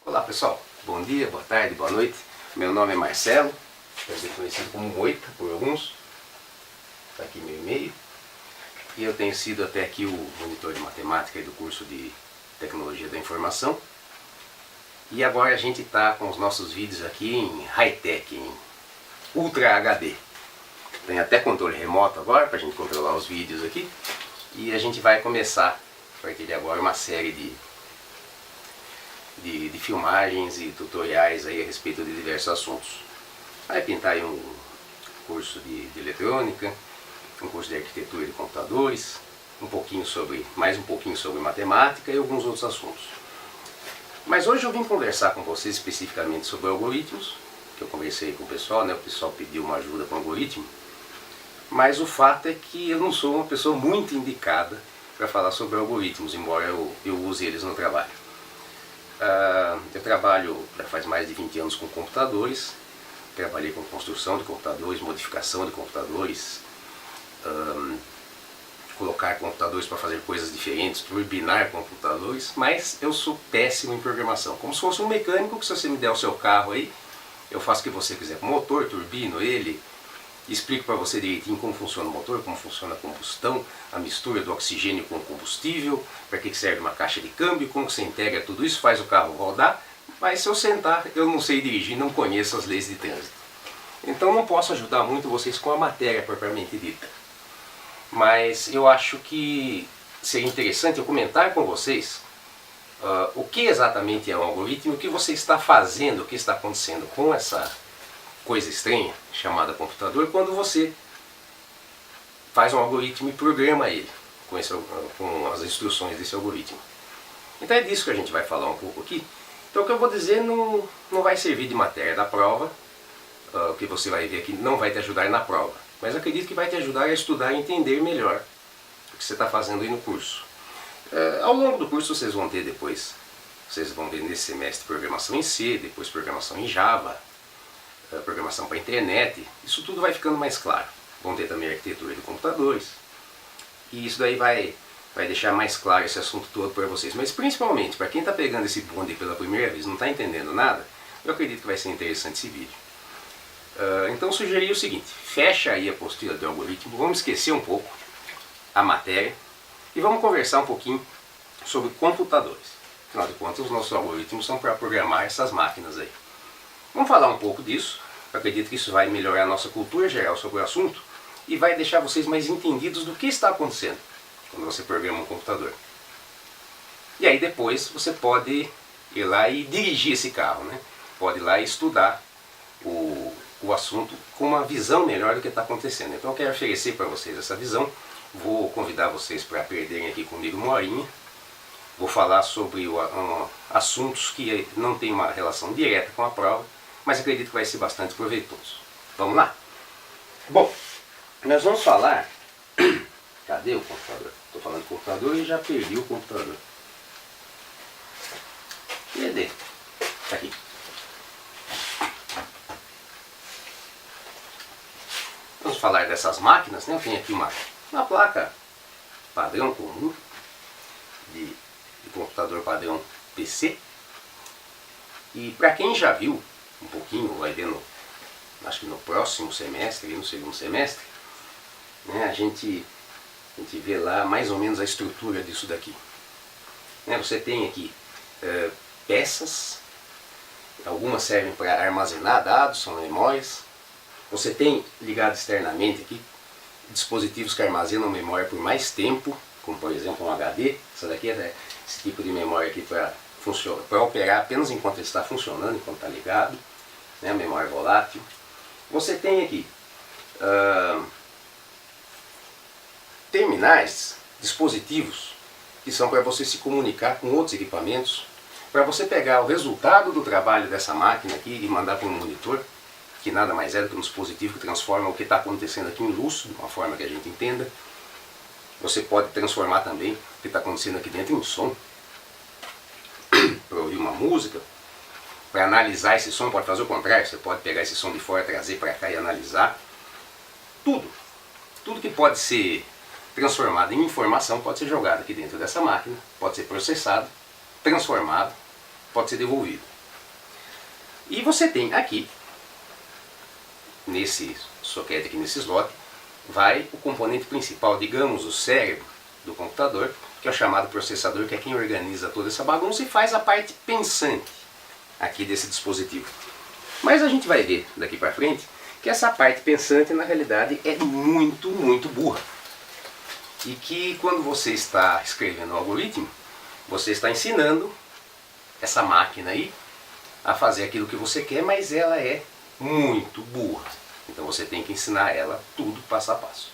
Olá pessoal, bom dia, boa tarde, boa noite. Meu nome é Marcelo, também conhecido como Moita por alguns. Está aqui meu e-mail. E eu tenho sido até aqui o monitor de matemática do curso de Tecnologia da Informação. E agora a gente está com os nossos vídeos aqui em high-tech, em Ultra HD. Tem até controle remoto agora para a gente controlar os vídeos aqui. E a gente vai começar, a partir de agora, uma série de filmagens e tutoriais aí a respeito de diversos assuntos. Vai pintar aí um curso de eletrônica, um curso de arquitetura de computadores, mais um pouquinho sobre matemática e alguns outros assuntos. Mas hoje eu vim conversar com vocês especificamente sobre algoritmos, que eu conversei com o pessoal, né? O pessoal pediu uma ajuda com algoritmo, mas o fato é que eu não sou uma pessoa muito indicada para falar sobre algoritmos, embora eu use eles no trabalho. Eu trabalho já faz mais de 20 anos com computadores, trabalhei com construção de computadores, modificação de computadores, colocar computadores para fazer coisas diferentes, turbinar computadores, mas eu sou péssimo em programação, como se fosse um mecânico que se você me der o seu carro aí, eu faço o que você quiser com o motor, turbino ele, explico para você direitinho como funciona o motor, como funciona a combustão, a mistura do oxigênio com o combustível, para que serve uma caixa de câmbio, como você integra tudo isso, faz o carro rodar, mas se eu sentar, eu não sei dirigir, não conheço as leis de trânsito. Então não posso ajudar muito vocês com a matéria propriamente dita. Mas eu acho que seria interessante eu comentar com vocês o que exatamente é um algoritmo, o que você está fazendo, o que está acontecendo com essa coisa estranha chamada computador quando você faz um algoritmo e programa ele com as instruções desse algoritmo. Então é disso que a gente vai falar um pouco aqui. Então o que eu vou dizer não vai servir de matéria da prova, o que você vai ver aqui não vai te ajudar na prova, mas acredito que vai te ajudar a estudar e entender melhor o que você está fazendo aí no curso. Ao longo do curso vocês vão ter depois, vocês vão ver nesse semestre programação em C, depois programação em Java, programação para a internet, isso tudo vai ficando mais claro. Vão ter também arquitetura de computadores, e isso daí vai deixar mais claro esse assunto todo para vocês. Mas principalmente, para quem está pegando esse bonde pela primeira vez, não está entendendo nada, eu acredito que vai ser interessante esse vídeo. Então eu sugeri o seguinte, fecha aí a apostila do algoritmo, vamos esquecer um pouco a matéria, e vamos conversar um pouquinho sobre computadores. Afinal de contas, os nossos algoritmos são para programar essas máquinas aí. Vamos falar um pouco disso, eu acredito que isso vai melhorar a nossa cultura geral sobre o assunto e vai deixar vocês mais entendidos do que está acontecendo quando você programa um computador. E aí depois você pode ir lá e dirigir esse carro, né? Pode ir lá e estudar o assunto com uma visão melhor do que está acontecendo. Então eu quero oferecer para vocês essa visão, vou convidar vocês para perderem aqui comigo uma horinha. Vou falar sobre assuntos que não têm uma relação direta com a prova, mas acredito que vai ser bastante proveitoso. Vamos lá? Bom, nós vamos falar... Cadê o computador? Estou falando de computador e já perdi o computador. Cadê? Está aqui. Vamos falar dessas máquinas, né? Eu tenho aqui uma placa padrão comum de computador padrão PC. E para quem já viu um pouquinho, vai ver acho que no próximo semestre, no segundo semestre, né, a gente vê lá mais ou menos a estrutura disso daqui. Né, você tem aqui peças, algumas servem para armazenar dados, são memórias. Você tem ligado externamente aqui dispositivos que armazenam memória por mais tempo, como por exemplo um HD. Essa daqui é esse tipo de memória aqui para operar apenas enquanto ele está funcionando, enquanto está ligado, né, memória volátil. Você tem aqui terminais, dispositivos que são para você se comunicar com outros equipamentos, para você pegar o resultado do trabalho dessa máquina aqui e mandar para um monitor, que nada mais é do que um dispositivo que transforma o que está acontecendo aqui em luz, de uma forma que a gente entenda. Você pode transformar também o que está acontecendo aqui dentro em som, para ouvir uma música, para analisar esse som. Pode fazer o contrário, você pode pegar esse som de fora, trazer para cá e analisar. Tudo que pode ser transformado em informação pode ser jogado aqui dentro dessa máquina, pode ser processado, transformado, pode ser devolvido. E você tem aqui, nesse soquete aqui, nesse slot, vai o componente principal, digamos, o cérebro do computador, que é o chamado processador, que é quem organiza toda essa bagunça e faz a parte pensante aqui desse dispositivo. Mas a gente vai ver daqui para frente que essa parte pensante na realidade é muito, muito burra. E que quando você está escrevendo um algoritmo, você está ensinando essa máquina aí a fazer aquilo que você quer, mas ela é muito burra. Então você tem que ensinar ela tudo passo a passo.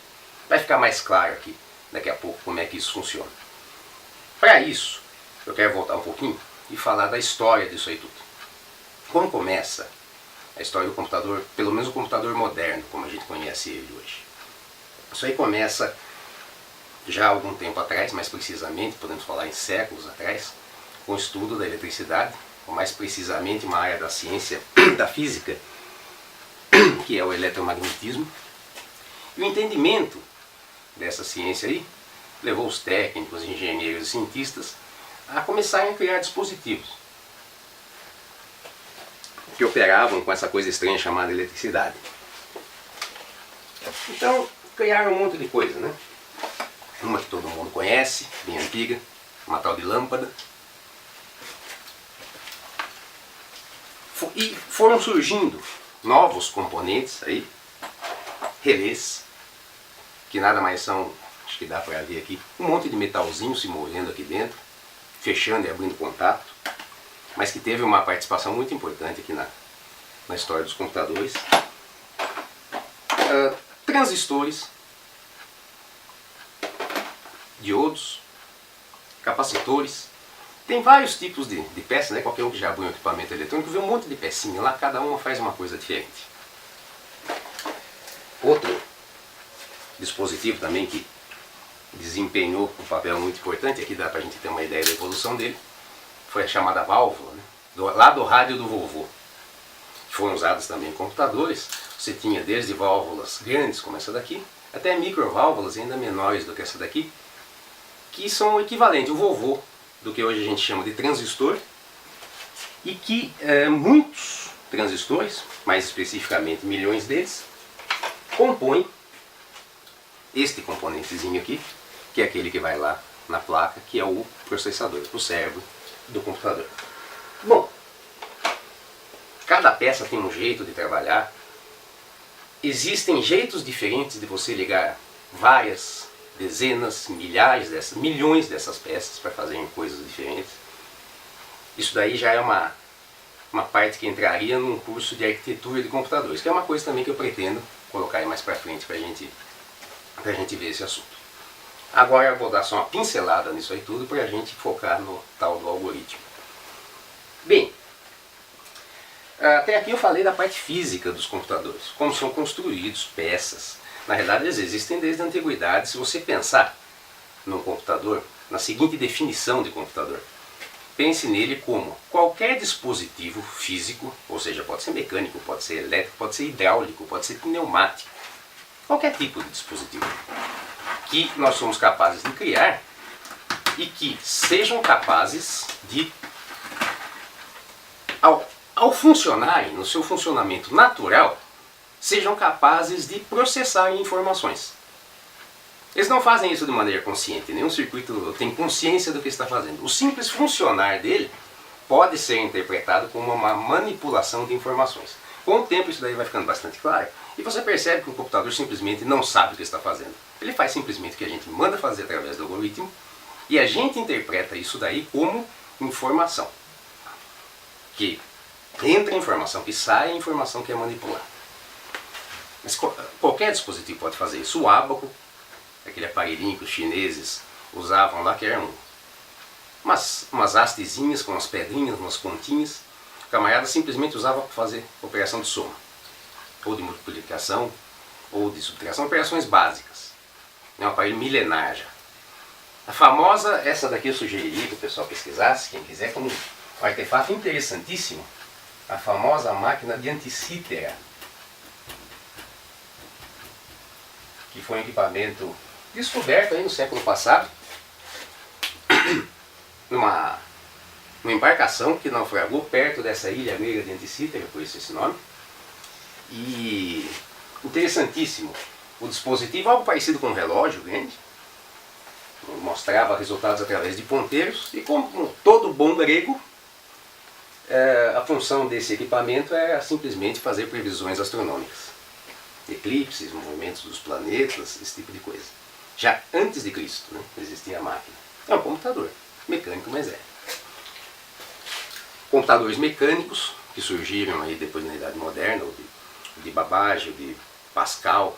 Vai ficar mais claro aqui daqui a pouco como é que isso funciona. Para isso, eu quero voltar um pouquinho e falar da história disso aí tudo. Como começa a história do computador, pelo menos o computador moderno, como a gente conhece ele hoje. Isso aí começa já há algum tempo atrás, mais precisamente, podemos falar em séculos atrás, com o estudo da eletricidade, ou mais precisamente uma área da ciência da física, que é o eletromagnetismo. E o entendimento dessa ciência aí levou os técnicos, engenheiros e cientistas a começarem a criar dispositivos que operavam com essa coisa estranha chamada eletricidade. Então, criaram um monte de coisa, né? Uma que todo mundo conhece, bem antiga, uma tal de lâmpada. E foram surgindo novos componentes aí, relés, que nada mais são, acho que dá para ver aqui, um monte de metalzinho se movendo aqui dentro, fechando e abrindo contato, mas que teve uma participação muito importante aqui na história dos computadores. Transistores, diodos, capacitores. Tem vários tipos de peças, né? Qualquer um que já abriu um equipamento eletrônico vê um monte de pecinha lá, cada uma faz uma coisa diferente. Outro dispositivo também que desempenhou um papel muito importante, aqui dá para a gente ter uma ideia da evolução dele, foi a chamada válvula, né? Lá do rádio do vovô, que foram usadas também em computadores. Você tinha desde válvulas grandes, como essa daqui, até microválvulas ainda menores do que essa daqui, que são o equivalente, o vovô, do que hoje a gente chama de transistor, e que muitos transistores, mais especificamente milhões deles, compõem este componentezinho aqui, que é aquele que vai lá na placa, que é o processador, o cérebro do computador. Bom, cada peça tem um jeito de trabalhar. Existem jeitos diferentes de você ligar várias dezenas, milhares dessas, milhões dessas peças para fazerem coisas diferentes. Isso daí já é uma parte que entraria num curso de arquitetura de computadores, que é uma coisa também que eu pretendo colocar aí mais para frente para a gente ver esse assunto. Agora eu vou dar só uma pincelada nisso aí tudo para a gente focar no tal do algoritmo. Bem, até aqui eu falei da parte física dos computadores, como são construídos, peças. Na realidade eles existem desde a antiguidade. Se você pensar num computador, na seguinte definição de computador, pense nele como qualquer dispositivo físico, ou seja, pode ser mecânico, pode ser elétrico, pode ser hidráulico, pode ser pneumático, qualquer tipo de dispositivo que nós somos capazes de criar e que sejam capazes de, ao funcionarem no seu funcionamento natural, sejam capazes de processar informações. Eles não fazem isso de maneira consciente, nenhum circuito tem consciência do que está fazendo. O simples funcionar dele pode ser interpretado como uma manipulação de informações. Com o tempo isso daí vai ficando bastante claro, e você percebe que o computador simplesmente não sabe o que está fazendo. Ele faz simplesmente o que a gente manda fazer através do algoritmo, e a gente interpreta isso daí como informação. Que entra informação, que sai a informação que é manipulada. Mas qualquer dispositivo pode fazer isso. O ábaco, aquele aparelhinho que os chineses usavam lá, que eram umas hastezinhas com umas pedrinhas, umas pontinhas. O camarada simplesmente usava para fazer operação de soma, ou de multiplicação, ou de subtração, operações básicas. É um aparelho milenar já. A famosa, essa daqui eu sugeriria que o pessoal pesquisasse, quem quiser, como um artefato interessantíssimo, a famosa máquina de Anticítera, que foi um equipamento descoberto aí no século passado, numa uma embarcação que naufragou perto dessa ilha grega de Anticítera, por isso esse nome. E interessantíssimo, o dispositivo, algo parecido com um relógio grande, mostrava resultados através de ponteiros, e como todo bom grego, a função desse equipamento era simplesmente fazer previsões astronômicas. Eclipses, movimentos dos planetas, esse tipo de coisa. Já antes de Cristo, né, existia a máquina. É um computador, mecânico, mas é. Computadores mecânicos, que surgiram aí depois na Idade Moderna, de Babbage, de Pascal.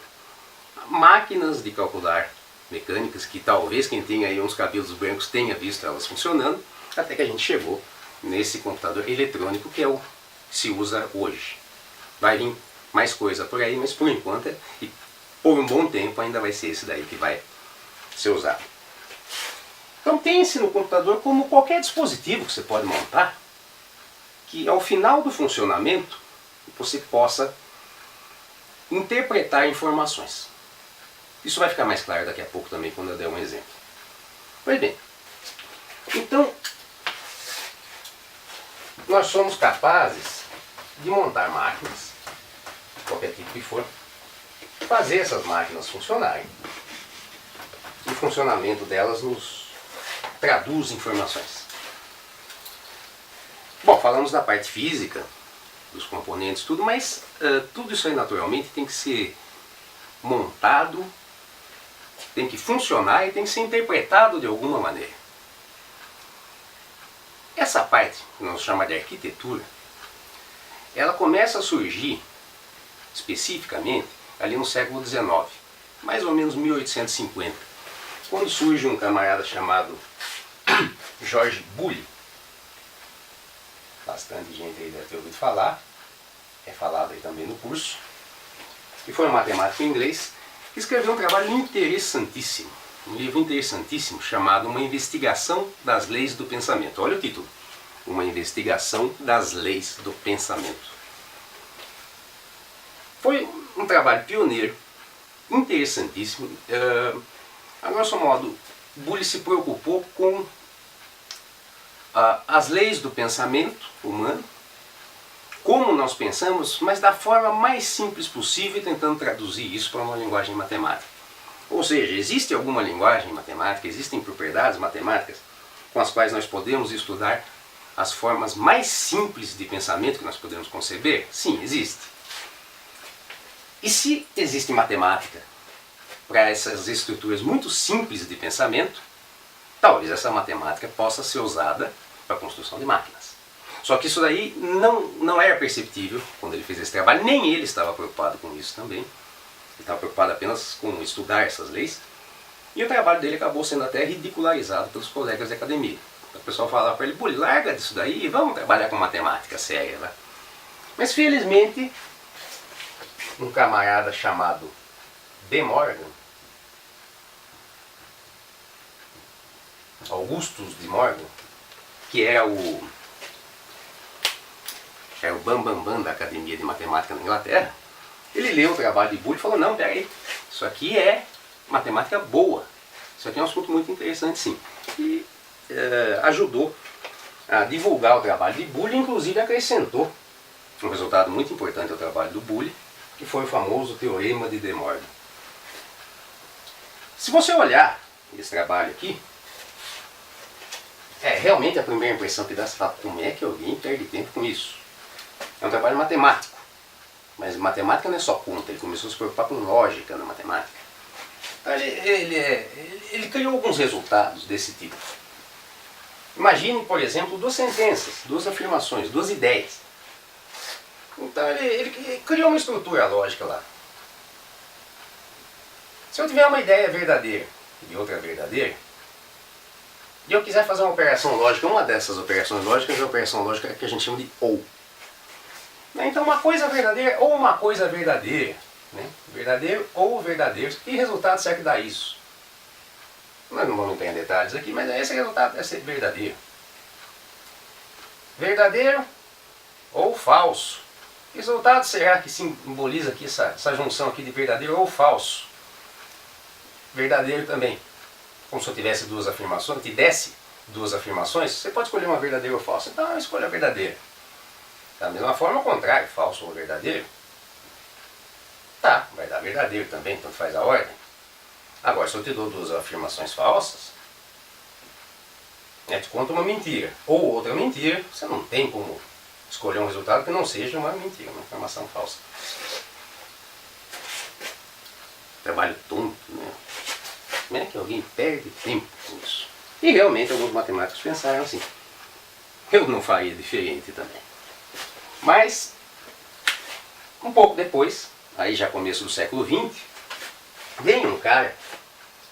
Máquinas de calcular mecânicas, que talvez quem tenha aí uns cabelos brancos tenha visto elas funcionando, até que a gente chegou nesse computador eletrônico que é o que se usa hoje. Vai vir mais coisa por aí, mas por enquanto, e por um bom tempo, ainda vai ser esse daí que vai ser usado. Então pense no computador como qualquer dispositivo que você pode montar, que ao final do funcionamento você possa interpretar informações. Isso vai ficar mais claro daqui a pouco também quando eu der um exemplo. Pois bem, então nós somos capazes de montar máquinas, qualquer tipo que for, fazer essas máquinas funcionarem. E o funcionamento delas nos traduz informações. Bom, falamos da parte física, dos componentes, tudo, mas tudo isso aí naturalmente tem que ser montado, tem que funcionar e tem que ser interpretado de alguma maneira. Essa parte, que nós chamamos de arquitetura, ela começa a surgir especificamente ali no século XIX, mais ou menos 1850, quando surge um camarada chamado George Boole. Bastante gente aí deve ter ouvido falar, é falado aí também no curso, que foi um matemático inglês que escreveu um trabalho interessantíssimo, um livro interessantíssimo chamado Uma Investigação das Leis do Pensamento. Olha o título, Uma Investigação das Leis do Pensamento. Foi um trabalho pioneiro, interessantíssimo. A grosso modo, Boole se preocupou com as leis do pensamento humano, como nós pensamos, mas da forma mais simples possível, tentando traduzir isso para uma linguagem matemática. Ou seja, existe alguma linguagem matemática, existem propriedades matemáticas com as quais nós podemos estudar as formas mais simples de pensamento que nós podemos conceber? Sim, existe. E se existe matemática para essas estruturas muito simples de pensamento, talvez essa matemática possa ser usada para a construção de máquinas. Só que isso daí não era perceptível quando ele fez esse trabalho, nem ele estava preocupado com isso também. Ele estava preocupado apenas com estudar essas leis, e o trabalho dele acabou sendo até ridicularizado pelos colegas de academia. O pessoal falava para ele: Boole, larga disso daí e vamos trabalhar com matemática séria, né? Mas felizmente, um camarada chamado De Morgan, Augustus De Morgan, que era o bambambam da Academia de Matemática na Inglaterra, ele leu o trabalho de Boole e falou: não, peraí, isso aqui é matemática boa, isso aqui é um assunto muito interessante, sim. E ajudou a divulgar o trabalho de Boole, inclusive acrescentou um resultado muito importante ao trabalho do Boole, que foi o famoso Teorema de De Morgan. Se você olhar esse trabalho aqui, realmente a primeira impressão que dá, você fala: como é que alguém perde tempo com isso? É um trabalho matemático, mas matemática não é só conta, ele começou a se preocupar com lógica na matemática. Então ele criou alguns resultados desse tipo. Imagine, por exemplo, duas sentenças, duas afirmações, duas ideias. Então ele criou uma estrutura lógica lá. Se eu tiver uma ideia verdadeira e outra verdadeira, e eu quiser fazer uma operação lógica, uma dessas operações lógicas é a operação lógica que a gente chama de OU. Então uma coisa verdadeira ou uma coisa verdadeira, né? Verdadeiro ou verdadeiro, que resultado será que dá isso? Nós não vamos entrar em detalhes aqui, mas esse resultado deve ser verdadeiro. Verdadeiro ou falso? Que resultado será que simboliza aqui essa junção aqui de verdadeiro ou falso? Verdadeiro também. Como se eu tivesse duas afirmações, te desse duas afirmações, você pode escolher uma verdadeira ou falsa. Então escolha a verdadeira. Da mesma forma, ao contrário, falso ou verdadeiro. Tá, vai dar verdadeiro também, tanto faz a ordem. Agora, se eu te dou duas afirmações falsas, te conto uma mentira ou outra mentira, você não tem como escolher um resultado que não seja uma mentira, uma informação falsa. Trabalho tonto, né? Como é que alguém perde tempo com isso? E realmente alguns matemáticos pensaram assim. Eu não faria diferente também. Mas, um pouco depois, aí já começo do século XX, vem um cara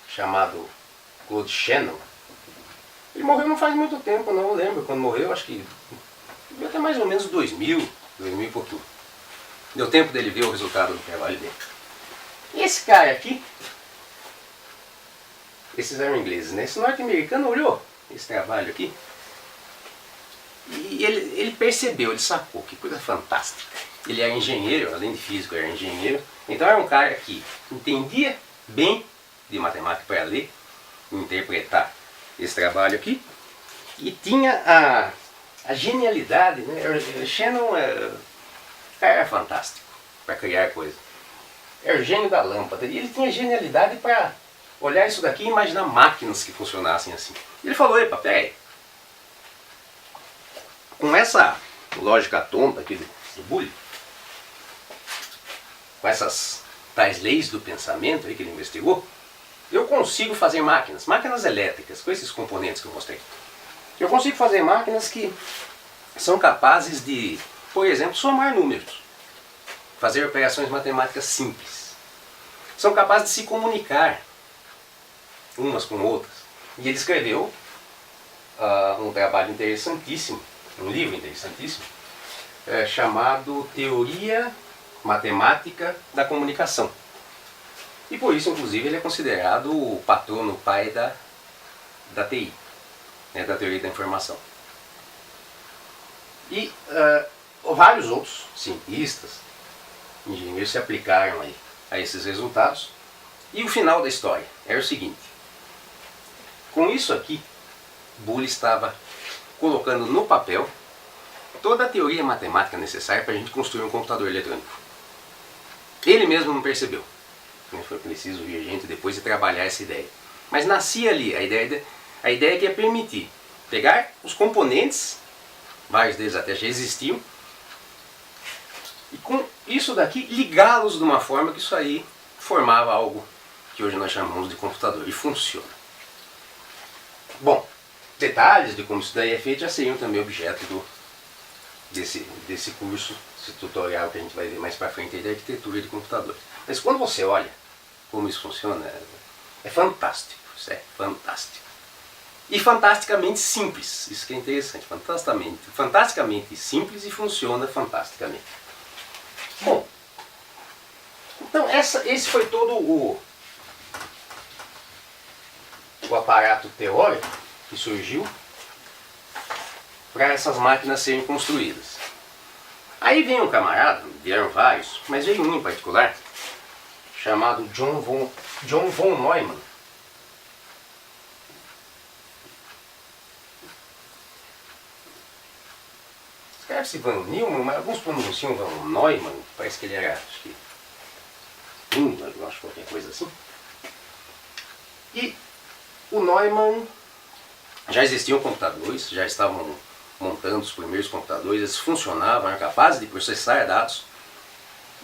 chamado Claude Shannon. Ele morreu não faz muito tempo, não, eu lembro quando morreu, acho que deu até mais ou menos 2000 e pouquinho. Deu tempo dele ver o resultado do trabalho dele. E esse cara aqui, esses eram ingleses, né? Esse norte-americano olhou esse trabalho aqui e ele percebeu, ele sacou, que coisa fantástica. Ele era engenheiro, além de físico, era engenheiro. Então era um cara que entendia bem de matemática para ler, interpretar esse trabalho aqui, e tinha a genialidade, né? Shannon, o cara era fantástico para criar coisas. Era o gênio da lâmpada. E ele tinha genialidade para olhar isso daqui e imaginar máquinas que funcionassem assim. Ele falou, epa, peraí. Com essa lógica tonta aqui do Boole, com essas tais leis do pensamento aí que ele investigou, eu consigo fazer máquinas elétricas, com esses componentes que eu mostrei. Eu consigo fazer máquinas que são capazes de, por exemplo, somar números. Fazer operações matemáticas simples. São capazes de se comunicar umas com outras. E ele escreveu um trabalho interessantíssimo, um livro interessantíssimo, chamado Teoria Matemática da Comunicação. E por isso, inclusive, ele é considerado o patrono, o pai da TI, né, da teoria da informação. E vários outros cientistas, engenheiros se aplicaram aí a esses resultados. E o final da história era o seguinte. Com isso aqui, Boole estava colocando no papel toda a teoria matemática necessária para a gente construir um computador eletrônico. Ele mesmo não percebeu. Foi preciso vir gente depois de trabalhar essa ideia. Mas nascia ali a ideia que ia permitir pegar os componentes, vários deles até já existiam, e com isso daqui ligá-los de uma forma que isso aí formava algo que hoje nós chamamos de computador. E funciona. Bom, detalhes de como isso daí é feito já seriam também objeto desse curso, esse tutorial que a gente vai ver mais para frente aí da arquitetura de computadores. Mas quando você olha como isso funciona, é fantástico. Isso é fantástico. E fantasticamente simples. Isso que é interessante. Fantasticamente simples e funciona fantasticamente. Bom, então esse foi todo o aparato teórico que surgiu para essas máquinas serem construídas. Aí vem um camarada, vieram vários, mas veio um em particular, chamado John von Neumann. Escreve-se Van Neumann, mas alguns pronunciam Van Neumann, parece que ele era, acho que eu acho qualquer coisa assim. E o Neumann, já existiam computadores, já estavam montando os primeiros computadores, eles funcionavam, eram capazes de processar dados.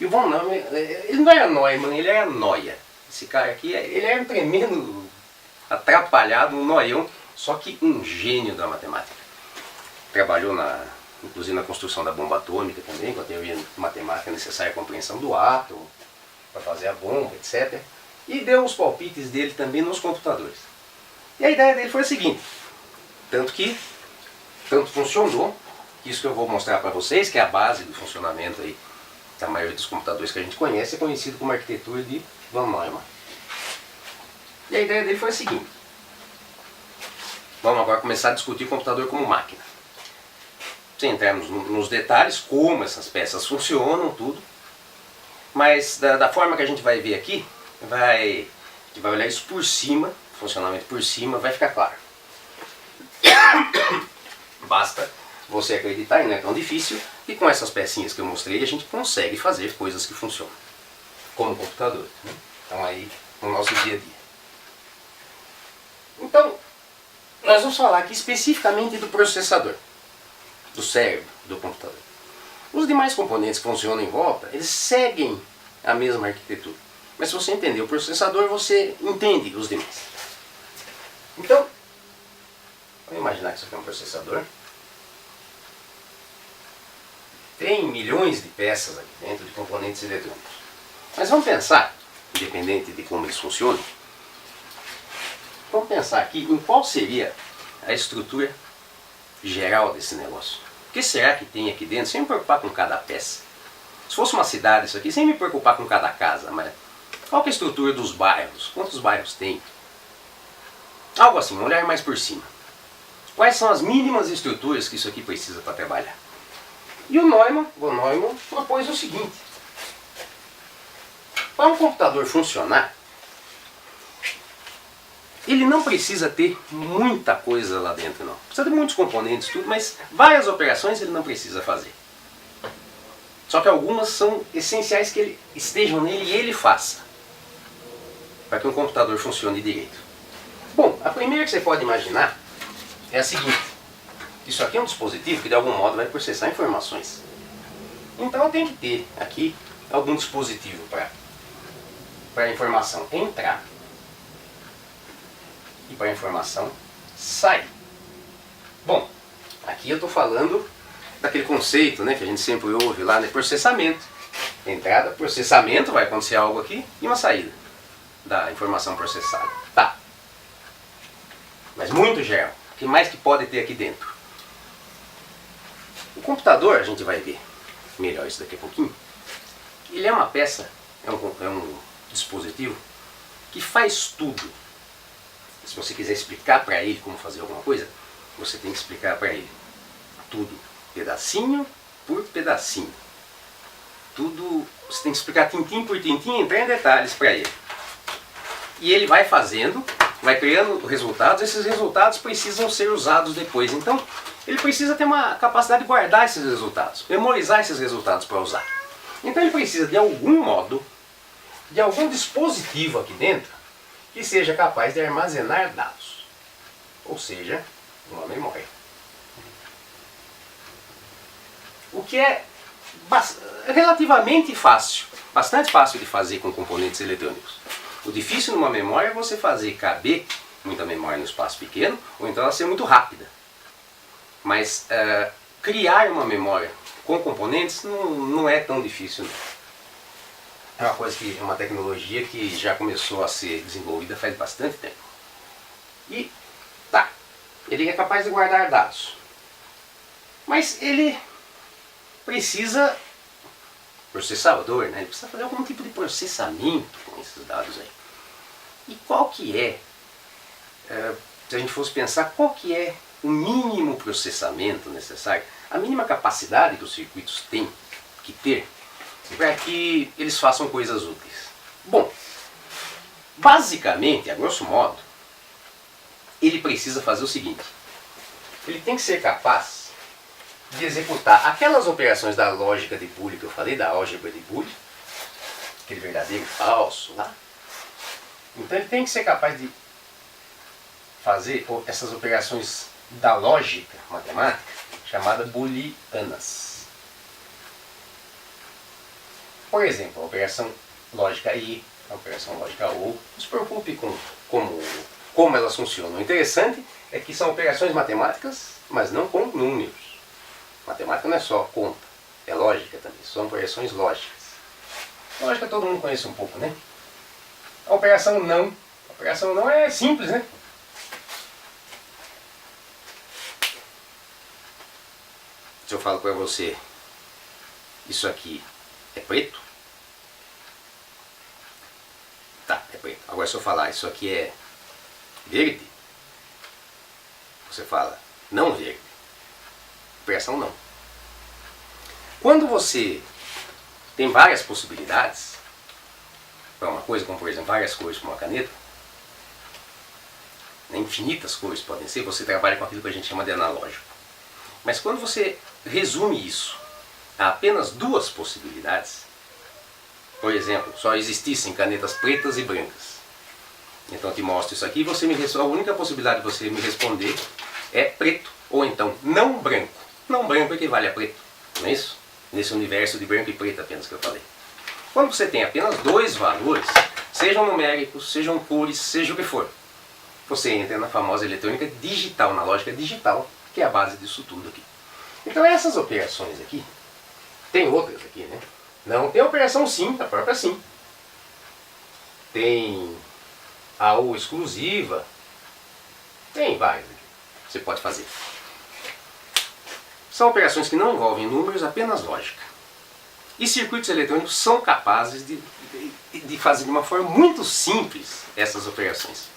E o von Neumann, ele não era Neumann, ele era Noia. Esse cara aqui, ele era um tremendo atrapalhado, um noião, só que um gênio da matemática. Trabalhou inclusive na construção da bomba atômica também, com a teoria matemática necessária à compreensão do átomo, para fazer a bomba, etc. E deu os palpites dele também nos computadores. E a ideia dele foi a seguinte, tanto funcionou, que isso que eu vou mostrar para vocês, que é a base do funcionamento aí da maioria dos computadores que a gente conhece, é conhecido como arquitetura de Von Neumann. E a ideia dele foi a seguinte, vamos agora começar a discutir o computador como máquina. Sem entrarmos nos detalhes, como essas peças funcionam, tudo, mas da forma que a gente vai ver aqui, a gente vai olhar isso por cima, funcionamento por cima, vai ficar claro. Basta você acreditar, e não é tão difícil, e com essas pecinhas que eu mostrei a gente consegue fazer coisas que funcionam, como computador, né? Então aí, no nosso dia a dia. Então, nós vamos falar aqui especificamente do processador, do cérebro do computador. Os demais componentes que funcionam em volta, eles seguem a mesma arquitetura. Mas se você entender o processador, você entende os demais. Então, vamos imaginar que isso aqui é um processador. Tem milhões de peças aqui dentro de componentes eletrônicos. Mas vamos pensar, independente de como eles funcionam, vamos pensar aqui em qual seria a estrutura geral desse negócio. O que será que tem aqui dentro, sem me preocupar com cada peça? Se fosse uma cidade isso aqui, sem me preocupar com cada casa, mas qual que é a estrutura dos bairros? Quantos bairros tem? Algo assim, um olhar mais por cima. Quais são as mínimas estruturas que isso aqui precisa para trabalhar? E o Neumann, propôs o seguinte: para um computador funcionar, ele não precisa ter muita coisa lá dentro, não. Precisa ter muitos componentes, tudo, mas várias operações ele não precisa fazer. Só que algumas são essenciais que ele estejam nele e ele faça, para que um computador funcione direito. Bom, a primeira que você pode imaginar é a seguinte: isso aqui é um dispositivo que de algum modo vai processar informações. Então eu tenho que ter aqui algum dispositivo para a informação entrar e para a informação sair. Bom, aqui eu estou falando daquele conceito, né, que a gente sempre ouve lá, né, processamento. Entrada, processamento, vai acontecer algo aqui, e uma saída da informação processada. Tá. Mas muito geral. O que mais que pode ter aqui dentro? O computador, a gente vai ver melhor isso daqui a pouquinho, ele é uma peça, é um dispositivo que faz tudo. Se você quiser explicar para ele como fazer alguma coisa, você tem que explicar para ele tudo, pedacinho por pedacinho. Tudo, você tem que explicar tintim por tintim, entrar em detalhes para ele. E ele vai fazendo, vai criando resultados, esses resultados precisam ser usados depois. Então, ele precisa ter uma capacidade de guardar esses resultados, memorizar esses resultados para usar. Então ele precisa de algum modo, de algum dispositivo aqui dentro, que seja capaz de armazenar dados. Ou seja, uma memória. O que é relativamente fácil, bastante fácil de fazer com componentes eletrônicos. O difícil numa memória é você fazer caber muita memória no espaço pequeno, ou então ela ser muito rápida. Mas criar uma memória com componentes não é tão difícil, não. É uma coisa que é uma tecnologia que já começou a ser desenvolvida faz bastante tempo. E tá, ele é capaz de guardar dados. Mas ele precisa processador, né? Ele precisa fazer algum tipo de processamento com esses dados aí. E qual que é, se a gente fosse pensar, qual que é o mínimo processamento necessário, a mínima capacidade que os circuitos têm que ter para que eles façam coisas úteis? Bom, basicamente, a grosso modo, ele precisa fazer o seguinte: ele tem que ser capaz de executar aquelas operações da lógica de Boolean que eu falei, da álgebra de Boolean, aquele verdadeiro e falso lá. Então ele tem que ser capaz de fazer essas operações da lógica matemática, chamada booleanas. Por exemplo, a operação lógica I, a operação lógica OR. Não se preocupe com como elas funcionam. O interessante é que são operações matemáticas, mas não com números. Matemática não é só conta, é lógica também, são operações lógicas. Lógica todo mundo conhece um pouco, né? A operação não é simples, né? Se eu falo para você, isso aqui é preto, tá, é preto. Agora se eu falar, isso aqui é verde, você fala, não verde. Operação não. Quando você tem várias possibilidades para uma coisa, como por exemplo várias cores com uma caneta, né, infinitas cores podem ser, você trabalha com aquilo que a gente chama de analógico. Mas quando você resume isso a apenas duas possibilidades, por exemplo, só existissem canetas pretas e brancas. Então eu te mostro isso aqui e a única possibilidade de você me responder é preto, ou então não branco. Não branco equivale a preto, não é isso? Nesse universo de branco e preto apenas que eu falei. Quando você tem apenas dois valores, sejam numéricos, sejam cores, seja o que for, você entra na famosa eletrônica digital, na lógica digital, que é a base disso tudo aqui. Então essas operações aqui, tem outras aqui, né? Não, tem a operação sim, a própria sim. Tem a ou exclusiva, tem várias aqui, você pode fazer. São operações que não envolvem números, apenas lógica. E circuitos eletrônicos são capazes de fazer de uma forma muito simples essas operações.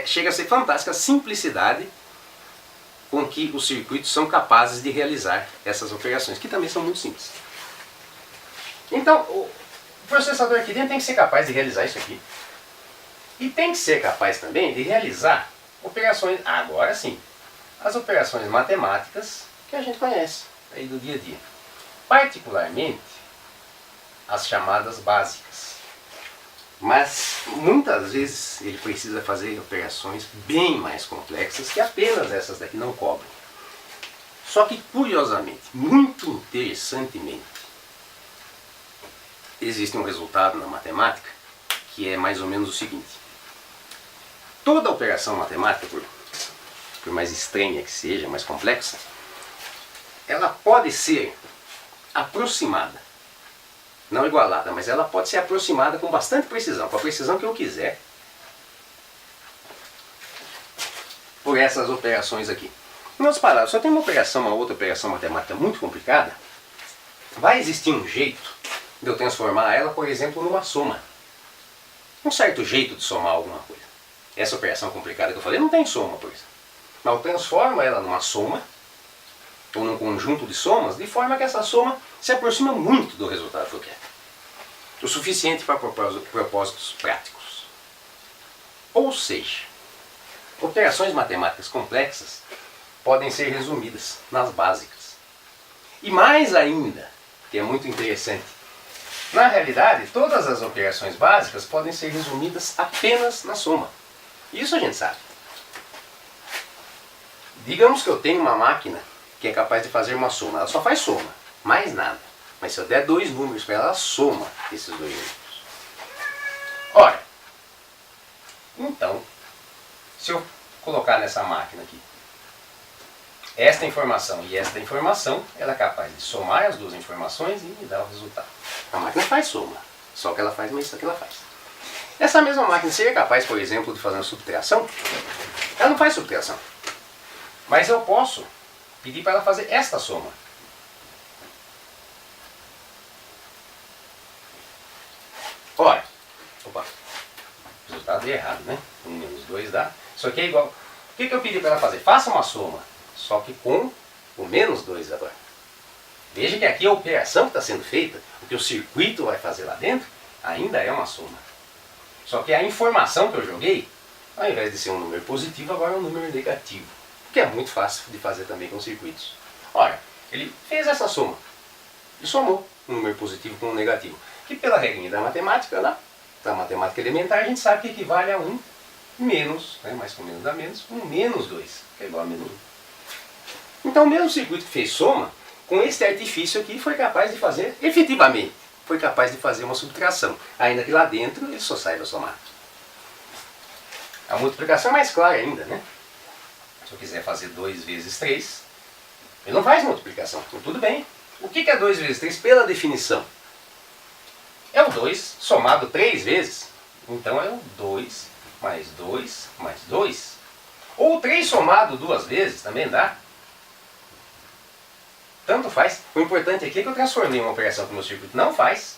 Chega a ser fantástica a simplicidade com que os circuitos são capazes de realizar essas operações, que também são muito simples. Então, o processador aqui dentro tem que ser capaz de realizar isso aqui. E tem que ser capaz também de realizar operações, agora sim, as operações matemáticas que a gente conhece aí do dia a dia. Particularmente as chamadas básicas. Mas muitas vezes ele precisa fazer operações bem mais complexas que apenas essas daqui não cobrem. Só que curiosamente, muito interessantemente, existe um resultado na matemática que é mais ou menos o seguinte. Toda operação matemática, por mais estranha que seja, mais complexa, ela pode ser aproximada, não igualada, mas ela pode ser aproximada com bastante precisão, com a precisão que eu quiser, por essas operações aqui. Em outras palavras, se eu tenho uma outra operação matemática muito complicada, vai existir um jeito de eu transformar ela, por exemplo, numa soma. Um certo jeito de somar alguma coisa. Essa operação complicada que eu falei não tem soma, por exemplo. Mas eu transformo ela numa soma, ou num conjunto de somas, de forma que essa soma se aproxima muito do resultado que eu quero. O suficiente para propósitos práticos. Ou seja, operações matemáticas complexas podem ser resumidas nas básicas. E mais ainda, que é muito interessante, na realidade, todas as operações básicas podem ser resumidas apenas na soma. Isso a gente sabe. Digamos que eu tenho uma máquina que é capaz de fazer uma soma. Ela só faz soma, mais nada. Mas se eu der dois números para ela, ela soma esses dois números. Ora, então, se eu colocar nessa máquina aqui esta informação e esta informação, ela é capaz de somar as duas informações e me dar o resultado. A máquina faz soma, só que ela faz, mas isso que ela faz. Essa mesma máquina seria capaz, por exemplo, de fazer uma subtração? Ela não faz subtração. Mas eu posso pedir para ela fazer esta soma. Ora, opa, o resultado é errado, né? 1 menos 2 dá. Isso aqui é igual. O que eu pedi para ela fazer? Faça uma soma, só que com o menos 2 agora. Veja que aqui a operação que está sendo feita, o que o circuito vai fazer lá dentro, ainda é uma soma. Só que a informação que eu joguei, ao invés de ser um número positivo, agora é um número negativo. Que é muito fácil de fazer também com circuitos. Ora, ele fez essa soma. E somou um número positivo com um negativo. Que pela regrinha da matemática, da matemática elementar, a gente sabe que equivale a 1 menos, né, mais com menos dá menos, 1 menos 2, que é igual a menos 1. Então o mesmo circuito que fez soma, com este artifício aqui, foi capaz de fazer, efetivamente, foi capaz de fazer uma subtração. Ainda que lá dentro ele só saiba somar. A multiplicação é mais clara ainda, né? Se eu quiser fazer 2 vezes 3, ele não faz multiplicação, então tudo bem. O que é 2 vezes 3 pela definição? É o 2 somado 3 vezes. Então é o 2 mais 2 mais 2. Ou 3 somado 2 vezes, também dá. Tanto faz. O importante aqui é que eu transformei uma operação que o meu circuito não faz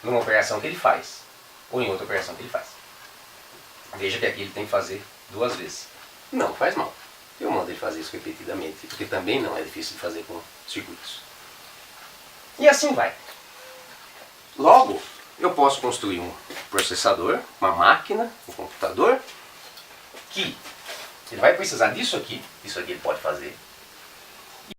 numa operação que ele faz. Ou em outra operação que ele faz. Veja que aqui ele tem que fazer 2 vezes. Não faz mal. Eu mando ele fazer isso repetidamente, porque também não é difícil de fazer com circuitos. E assim vai. Logo, eu posso construir um processador, uma máquina, um computador, que ele vai precisar disso aqui ele pode fazer.